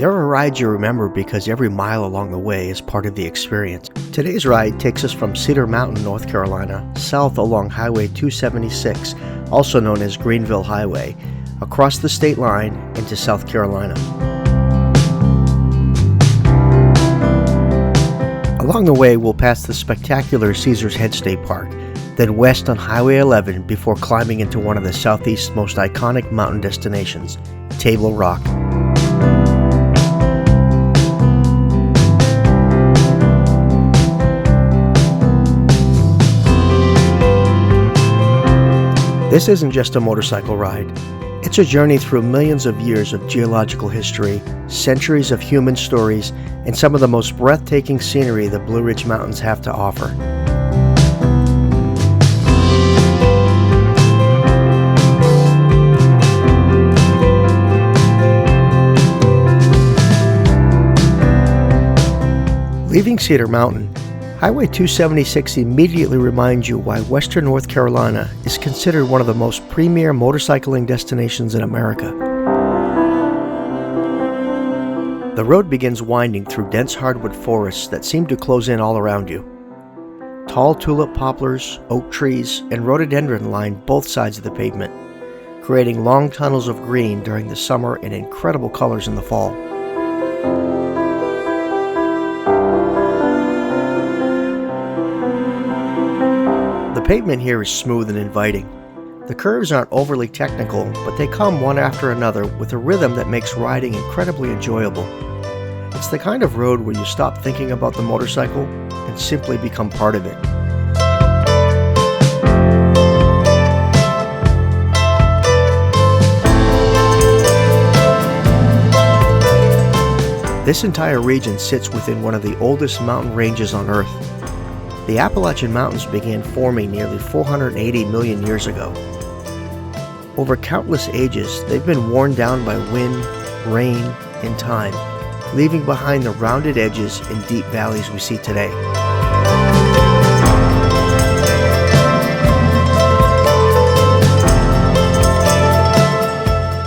There are rides you remember because every mile along the way is part of the experience. Today's ride takes us from Cedar Mountain, North Carolina, south along Highway 276, also known as Greenville Highway, across the state line into South Carolina. Along the way, we'll pass the spectacular Caesar's Head State Park, then west on Highway 11 before climbing into one of the Southeast's most iconic mountain destinations, Table Rock. This isn't just a motorcycle ride. It's a journey through millions of years of geological history, centuries of human stories, and some of the most breathtaking scenery the Blue Ridge Mountains have to offer. Leaving Cedar Mountain, Highway 276 immediately reminds you why Western North Carolina is considered one of the most premier motorcycling destinations in America. The road begins winding through dense hardwood forests that seem to close in all around you. Tall tulip poplars, oak trees, and rhododendron line both sides of the pavement, creating long tunnels of green during the summer and incredible colors in the fall. The pavement here is smooth and inviting. The curves aren't overly technical, but they come one after another with a rhythm that makes riding incredibly enjoyable. It's the kind of road where you stop thinking about the motorcycle and simply become part of it. This entire region sits within one of the oldest mountain ranges on Earth. The Appalachian Mountains began forming nearly 480 million years ago. Over countless ages, they've been worn down by wind, rain, and time, leaving behind the rounded edges and deep valleys we see today.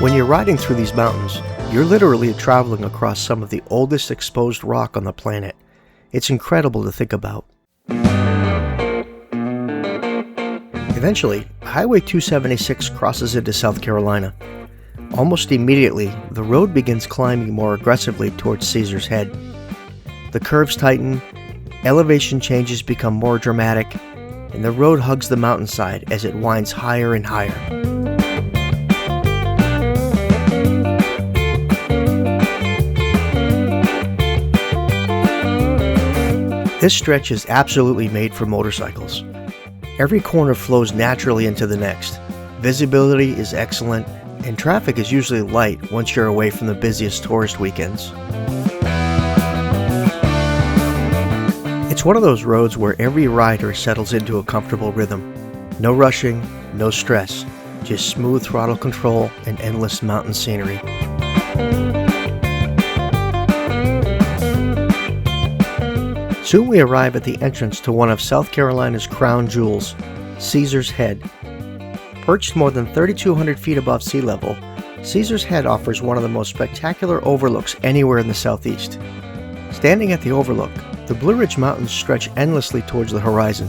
When you're riding through these mountains, you're literally traveling across some of the oldest exposed rock on the planet. It's incredible to think about. Eventually, Highway 276 crosses into South Carolina. Almost immediately, the road begins climbing more aggressively towards Caesar's Head. The curves tighten, elevation changes become more dramatic, and the road hugs the mountainside as it winds higher and higher. This stretch is absolutely made for motorcycles. Every corner flows naturally into the next. Visibility is excellent, and traffic is usually light once you're away from the busiest tourist weekends. It's one of those roads where every rider settles into a comfortable rhythm. No rushing, no stress, just smooth throttle control and endless mountain scenery. Soon we arrive at the entrance to one of South Carolina's crown jewels, Caesar's Head. Perched more than 3,200 feet above sea level, Caesar's Head offers one of the most spectacular overlooks anywhere in the southeast. Standing at the overlook, the Blue Ridge Mountains stretch endlessly towards the horizon.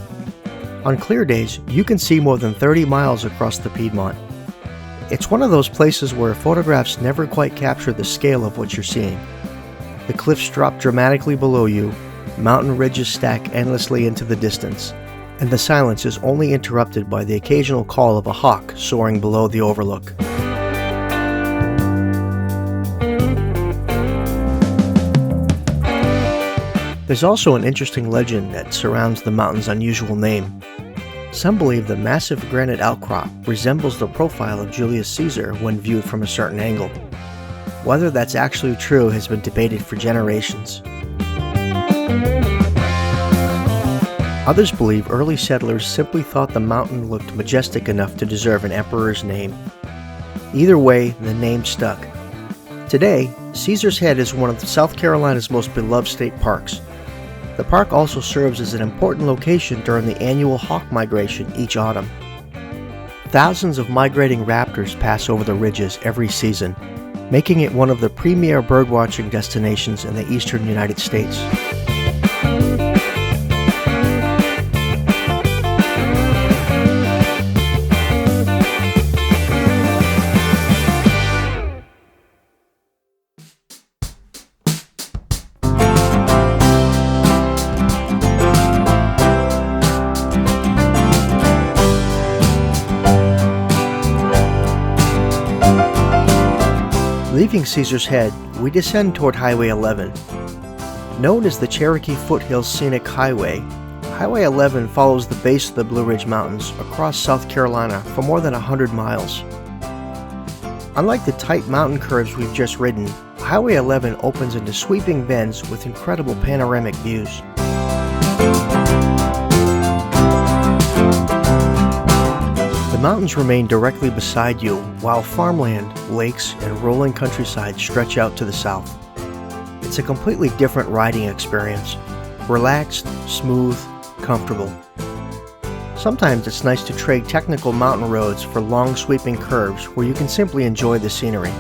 On clear days, you can see more than 30 miles across the Piedmont. It's one of those places where photographs never quite capture the scale of what you're seeing. The cliffs drop dramatically below you, mountain ridges stack endlessly into the distance, and the silence is only interrupted by the occasional call of a hawk soaring below the overlook. There's also an interesting legend that surrounds the mountain's unusual name. Some believe the massive granite outcrop resembles the profile of Julius Caesar when viewed from a certain angle. Whether that's actually true has been debated for generations. Others believe early settlers simply thought the mountain looked majestic enough to deserve an emperor's name. Either way, the name stuck. Today, Caesar's Head is one of South Carolina's most beloved state parks. The park also serves as an important location during the annual hawk migration each autumn. Thousands of migrating raptors pass over the ridges every season, making it one of the premier birdwatching destinations in the eastern United States. Leaving Caesar's Head, we descend toward Highway 11. Known as the Cherokee Foothills Scenic Highway, Highway 11 follows the base of the Blue Ridge Mountains across South Carolina for more than 100 miles. Unlike the tight mountain curves we've just ridden, Highway 11 opens into sweeping bends with incredible panoramic views. The mountains remain directly beside you, while farmland, lakes, and rolling countryside stretch out to the south. It's a completely different riding experience. Relaxed, smooth, comfortable. Sometimes it's nice to trade technical mountain roads for long sweeping curves where you can simply enjoy the scenery.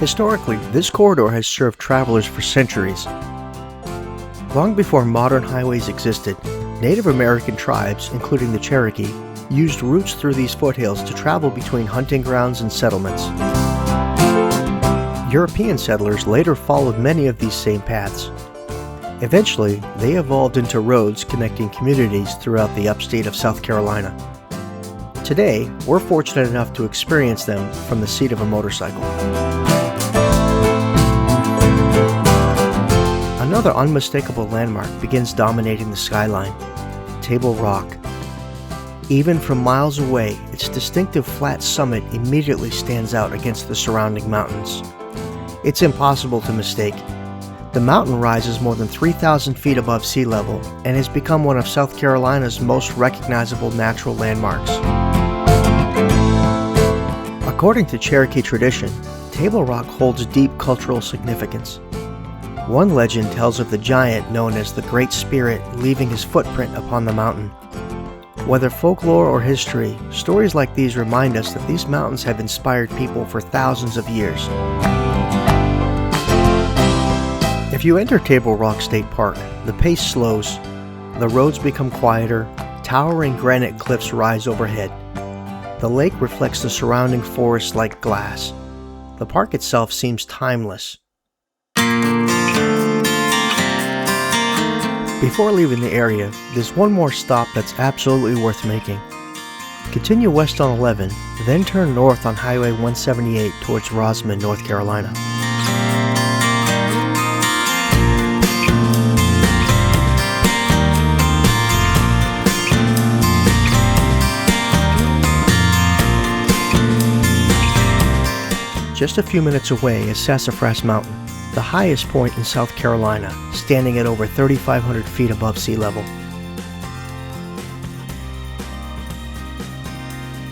Historically, this corridor has served travelers for centuries. Long before modern highways existed, Native American tribes, including the Cherokee, used routes through these foothills to travel between hunting grounds and settlements. European settlers later followed many of these same paths. Eventually, they evolved into roads connecting communities throughout the upstate of South Carolina. Today, we're fortunate enough to experience them from the seat of a motorcycle. Another unmistakable landmark begins dominating the skyline, Table Rock. Even from miles away, its distinctive flat summit immediately stands out against the surrounding mountains. It's impossible to mistake. The mountain rises more than 3,000 feet above sea level and has become one of South Carolina's most recognizable natural landmarks. According to Cherokee tradition, Table Rock holds deep cultural significance. One legend tells of the giant known as the Great Spirit leaving his footprint upon the mountain. Whether folklore or history, stories like these remind us that these mountains have inspired people for thousands of years. If you enter Table Rock State Park, the pace slows, the roads become quieter, towering granite cliffs rise overhead. The lake reflects the surrounding forest like glass. The park itself seems timeless. Before leaving the area, there's one more stop that's absolutely worth making. Continue west on 11, then turn north on Highway 178 towards Rosman, North Carolina. Just a few minutes away is Sassafras Mountain, the highest point in South Carolina, standing at over 3,500 feet above sea level.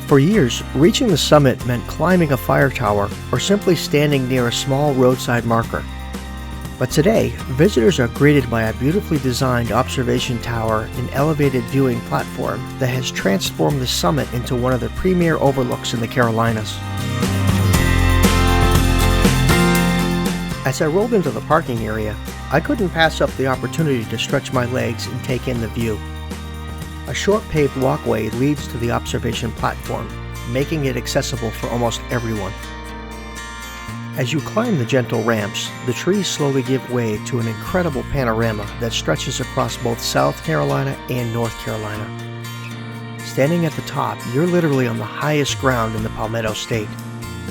For years, reaching the summit meant climbing a fire tower or simply standing near a small roadside marker. But today, visitors are greeted by a beautifully designed observation tower and elevated viewing platform that has transformed the summit into one of the premier overlooks in the Carolinas. As I rolled into the parking area, I couldn't pass up the opportunity to stretch my legs and take in the view. A short paved walkway leads to the observation platform, making it accessible for almost everyone. As you climb the gentle ramps, the trees slowly give way to an incredible panorama that stretches across both South Carolina and North Carolina. Standing at the top, you're literally on the highest ground in the Palmetto State.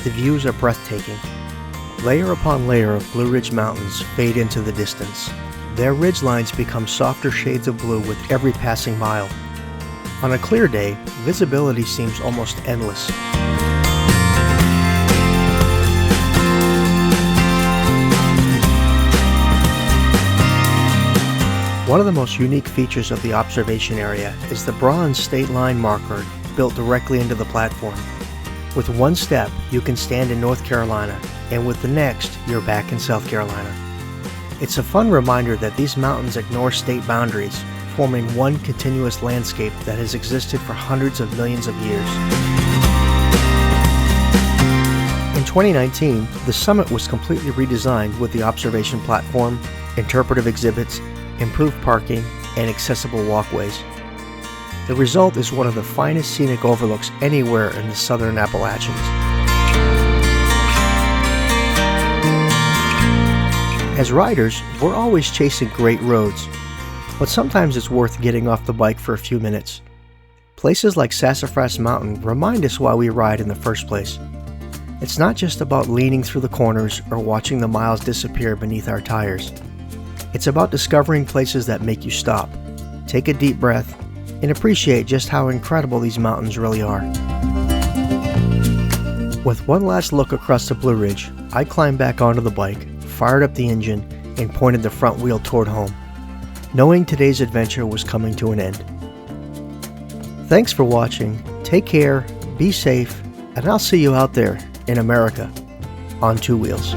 The views are breathtaking. Layer upon layer of Blue Ridge Mountains fade into the distance. Their ridgelines become softer shades of blue with every passing mile. On a clear day, visibility seems almost endless. One of the most unique features of the observation area is the bronze state line marker built directly into the platform. With one step, you can stand in North Carolina, and with the next, you're back in South Carolina. It's a fun reminder that these mountains ignore state boundaries, forming one continuous landscape that has existed for hundreds of millions of years. In 2019, the summit was completely redesigned with the observation platform, interpretive exhibits, improved parking, and accessible walkways. The result is one of the finest scenic overlooks anywhere in the southern Appalachians. As riders, we're always chasing great roads, but sometimes it's worth getting off the bike for a few minutes. Places like Sassafras Mountain remind us why we ride in the first place. It's not just about leaning through the corners or watching the miles disappear beneath our tires. It's about discovering places that make you stop, take a deep breath, and appreciate just how incredible these mountains really are. With one last look across the Blue Ridge, I climbed back onto the bike, fired up the engine, and pointed the front wheel toward home, knowing today's adventure was coming to an end. Thanks for watching, take care, be safe, and I'll see you out there in America on two wheels.